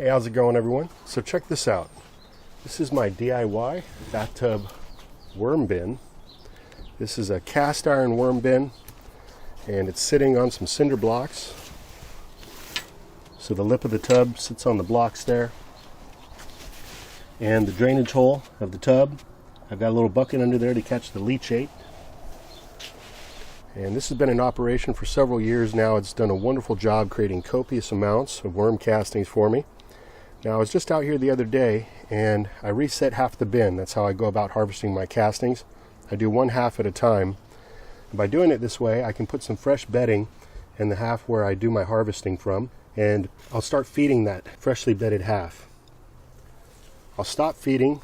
Hey, how's it going, everyone? So check this out. This is my DIY bathtub worm bin. This is a cast iron worm bin, and it's sitting on some cinder blocks. So the lip of the tub sits on the blocks there. And the drainage hole of the tub, I've got a little bucket under there to catch the leachate. And this has been in operation for several years now. It's done a wonderful job creating copious amounts of worm castings for me. Now, I was just out here the other day and I reset half the bin. That's how I go about harvesting my castings. I do one half at a time. And by doing it this way, I can put some fresh bedding in the half where I do my harvesting from, and I'll start feeding that freshly bedded half. I'll stop feeding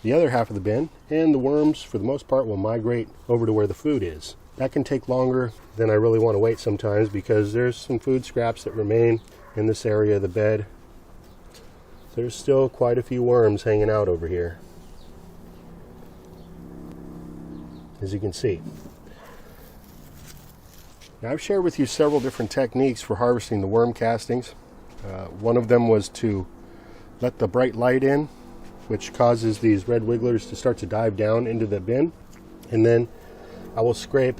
the other half of the bin, and the worms, for the most part, will migrate over to where the food is. That can take longer than I really want to wait sometimes, because there's some food scraps that remain in this area of the bed. There's still quite a few worms hanging out over here, as you can see. Now, I've shared with you several different techniques for harvesting the worm castings. One of them was to let the bright light in, which causes these red wigglers to start to dive down into the bin. And then I will scrape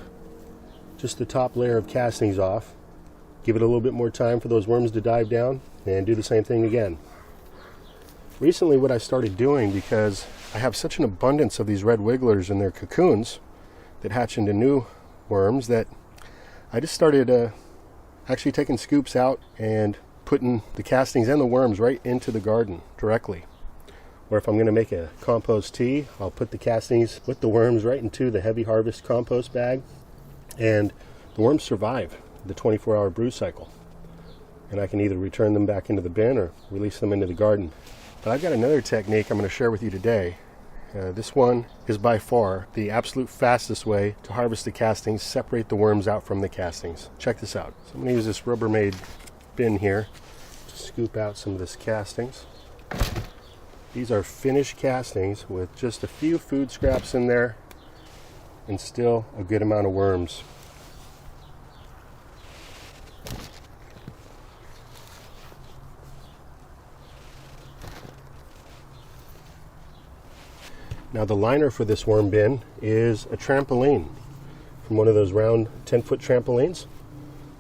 just the top layer of castings off, give it a little bit more time for those worms to dive down, and do the same thing again. Recently, what I started doing, because I have such an abundance of these red wigglers in their cocoons that hatch into new worms, that I just started actually taking scoops out and putting the castings and the worms right into the garden directly. Or if I'm going to make a compost tea, I'll put the castings with the worms right into the heavy harvest compost bag, and the worms survive the 24-hour brew cycle. And I can either return them back into the bin or release them into the garden. But I've got another technique I'm going to share with you today. This one is by far the absolute fastest way to harvest the castings, separate the worms out from the castings. Check this out. So I'm going to use this Rubbermaid bin here to scoop out some of this castings. These are finished castings with just a few food scraps in there and still a good amount of worms. Now, the liner for this worm bin is a trampoline from one of those round 10-foot trampolines.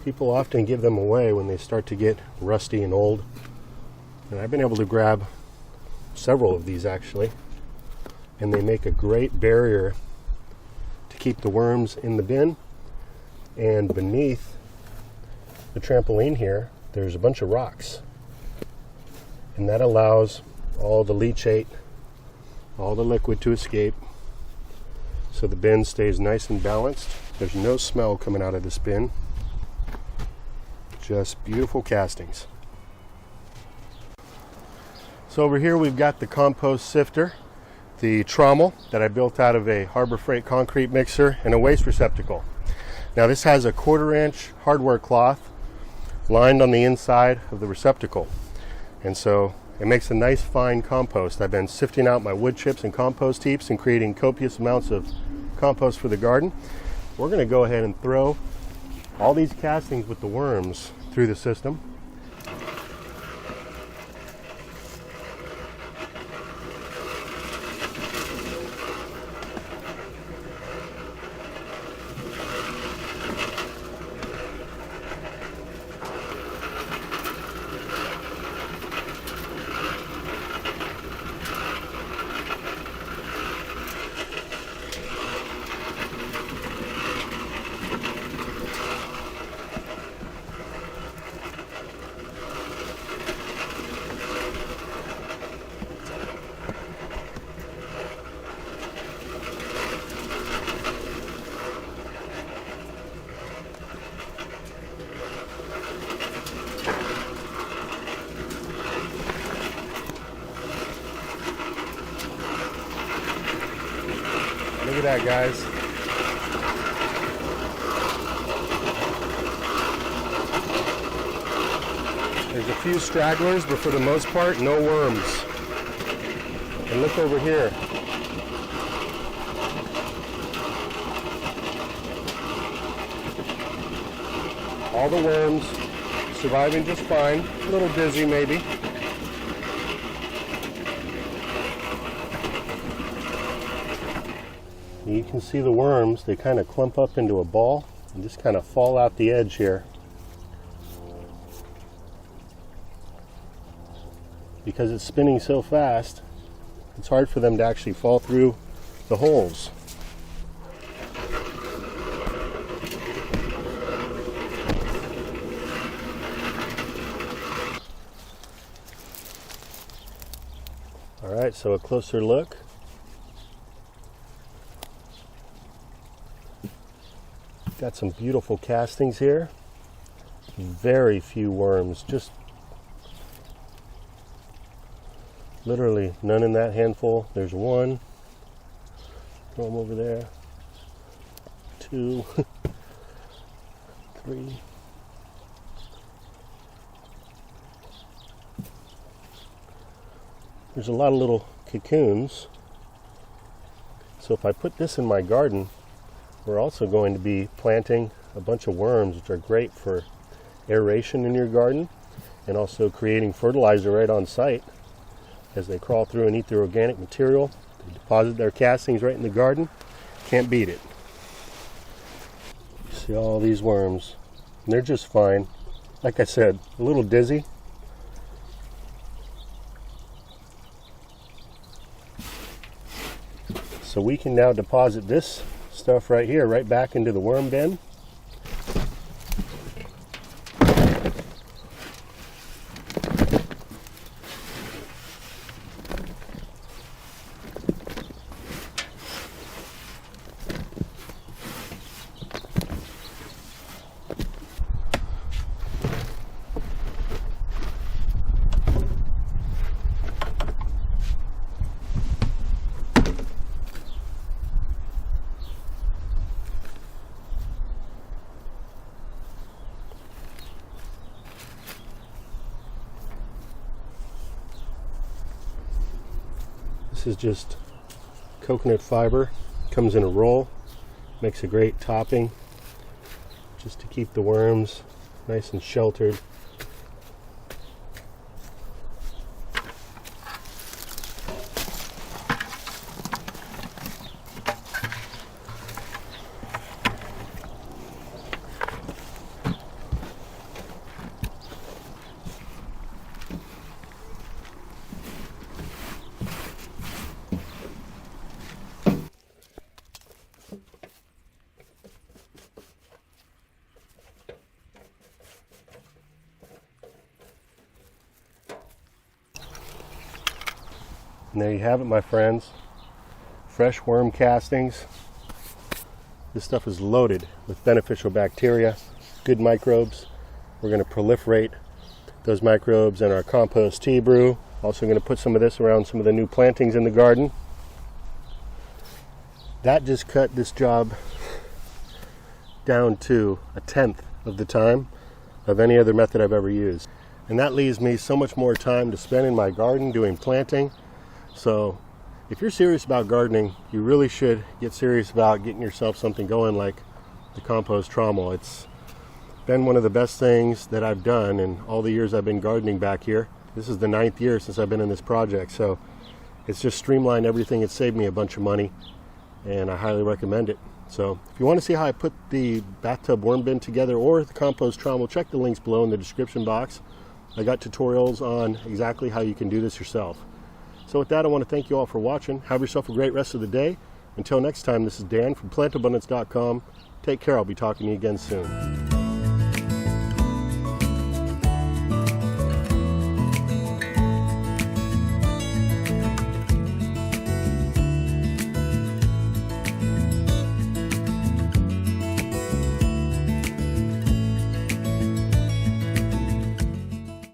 People often give them away when they start to get rusty and old. And I've been able to grab several of these actually, and they make a great barrier to keep the worms in the bin. And beneath the trampoline here, there's a bunch of rocks, and that allows all the leachate, all the liquid to escape, so the bin stays nice and balanced. There's no smell coming out of this bin, just beautiful castings. So over here we've got the Compost Sifter, the Trommel that I built out of a Harbor Freight concrete mixer and a waste receptacle. Now, this has a 1/4-inch hardware cloth lined on the inside of the receptacle, and so it makes a nice fine compost. I've been sifting out my wood chips and compost heaps and creating copious amounts of compost for the garden. We're going to go ahead and throw all these castings with the worms through the system. Look at that, guys. There's a few stragglers, but for the most part, no worms. And look over here. All the worms surviving just fine. A little dizzy maybe. You can see the worms, they kind of clump up into a ball and just kind of fall out the edge here. Because it's spinning so fast, it's hard for them to actually fall through the holes. Alright, so a closer look. Got some beautiful castings here. Very few worms, just literally none in that handful. There's one. Throw them over there. 2, 3. There's a lot of little cocoons. So if I put this in my garden, we're also going to be planting a bunch of worms, which are great for aeration in your garden and also creating fertilizer right on site. As they crawl through and eat their organic material, they deposit their castings right in the garden. Can't beat it. You see all these worms, and they're just fine. Like I said, a little dizzy. So we can now deposit this stuff right here, right back into the worm bin. This is just coconut fiber, comes in a roll, makes a great topping just to keep the worms nice and sheltered. And there you have it, my friends. Fresh worm castings. This stuff is loaded with beneficial bacteria, good microbes. We're going to proliferate those microbes in our compost tea brew. Also going to put some of this around some of the new plantings in the garden. That just cut this job down to 1/10 of the time of any other method I've ever used. And that leaves me so much more time to spend in my garden doing planting. So if you're serious about gardening, you really should get serious about getting yourself something going like the Compost Trommel. It's been one of the best things that I've done in all the years I've been gardening back here. This is the 9th year since I've been in this project, so it's just streamlined everything. It saved me a bunch of money, and I highly recommend it. So if you want to see how I put the bathtub worm bin together or the Compost Trommel, check the links below in the description box. I got tutorials on exactly how you can do this yourself. So with that, I want to thank you all for watching. Have yourself a great rest of the day. Until next time, this is Dan from plantabundance.com. Take care. I'll be talking to you again soon.